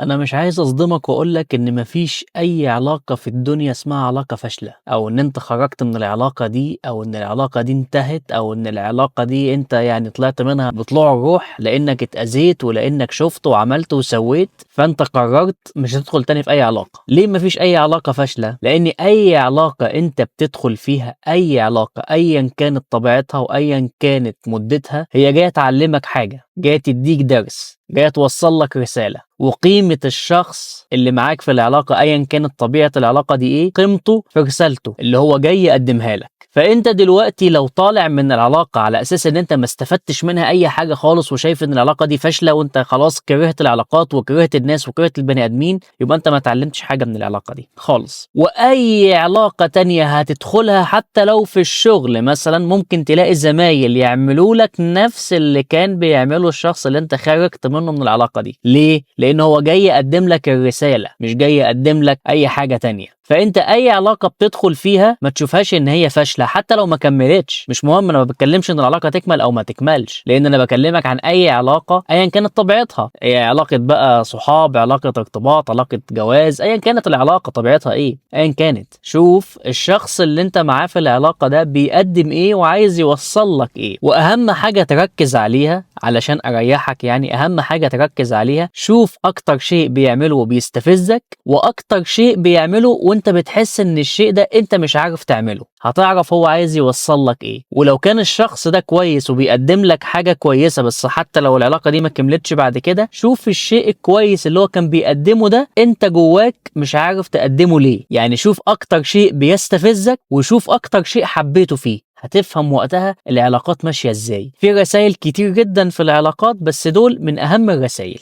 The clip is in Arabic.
أنا مش عايز أصدمك وأقول لك إن ما فيش أي علاقة في الدنيا اسمها علاقة فاشلة، أو إن أنت خرجت من العلاقة دي، أو إن العلاقة دي انتهت، أو إن العلاقة دي أنت يعني طلعت منها بطلوع الروح لأنك اتأذيت ولأنك شفت وعملت وسويت، فأنت قررت مش هتدخل تاني في أي علاقة. ليه ما فيش أي علاقة فاشلة؟ لأن أي علاقة أنت بتدخل فيها، أي علاقة أيا كانت طبيعتها وأيا كانت مدتها، هي جاية تعلمك حاجة، جاية تديك درس، جاية توصل لك رسالة. وقيمة الشخص اللي معاك في العلاقة أيا كانت طبيعة العلاقة دي إيه، قيمته في رسالته اللي هو جاي يقدمها لك. فأنت دلوقتي لو طالع من العلاقة على أساس إن أنت ما استفدتش منها أي حاجة خالص، وشايف إن العلاقة دي فاشلة وأنت خلاص كرهت العلاقات وكرهت الناس وكرهت البني آدمين، يبقى أنت ما اتعلمتش حاجة من العلاقة دي خالص. وأي علاقة تانية هتدخلها حتى لو في الشغل مثلا، ممكن تلاقي زمايل يعملوا لك نفس اللي كان بيعمله الشخص اللي أنت خرجت منه من العلاقة دي. ليه؟ لأن هو جاي يقدم لك الرسالة، مش جاي يقدم لك أي حاجة تانية. فانت اي علاقه بتدخل فيها ما تشوفهاش ان هي فاشله حتى لو ما كملتش. مش مهم، انا ما بتكلمش ان العلاقه تكمل او ما تكملش، لان انا بكلمك عن اي علاقه ايا كانت طبيعتها، هي علاقه بقى صحاب، علاقه ارتباط، علاقه جواز، ايا كانت العلاقه طبيعتها ايه، ايا كانت، شوف الشخص اللي انت معاه في العلاقه ده بيقدم ايه وعايز يوصل لك ايه. واهم حاجه تركز عليها علشان اريحك، يعني اهم حاجه تركز عليها، شوف اكتر شيء بيعمله وبيستفزك، واكتر شيء بيعمله وانت بتحس ان الشيء ده انت مش عارف تعمله. هتعرف هو عايز يوصل لك ايه. ولو كان الشخص ده كويس وبيقدم لك حاجة كويسة، بس حتى لو العلاقة دي ما كملتش بعد كده، شوف الشيء الكويس اللي هو كان بيقدمه ده انت جواك مش عارف تقدمه ليه. يعني شوف اكتر شيء بيستفزك وشوف اكتر شيء حبيته فيه، هتفهم وقتها العلاقات ماشية ازاي. في رسائل كتير جدا في العلاقات، بس دول من اهم الرسائل.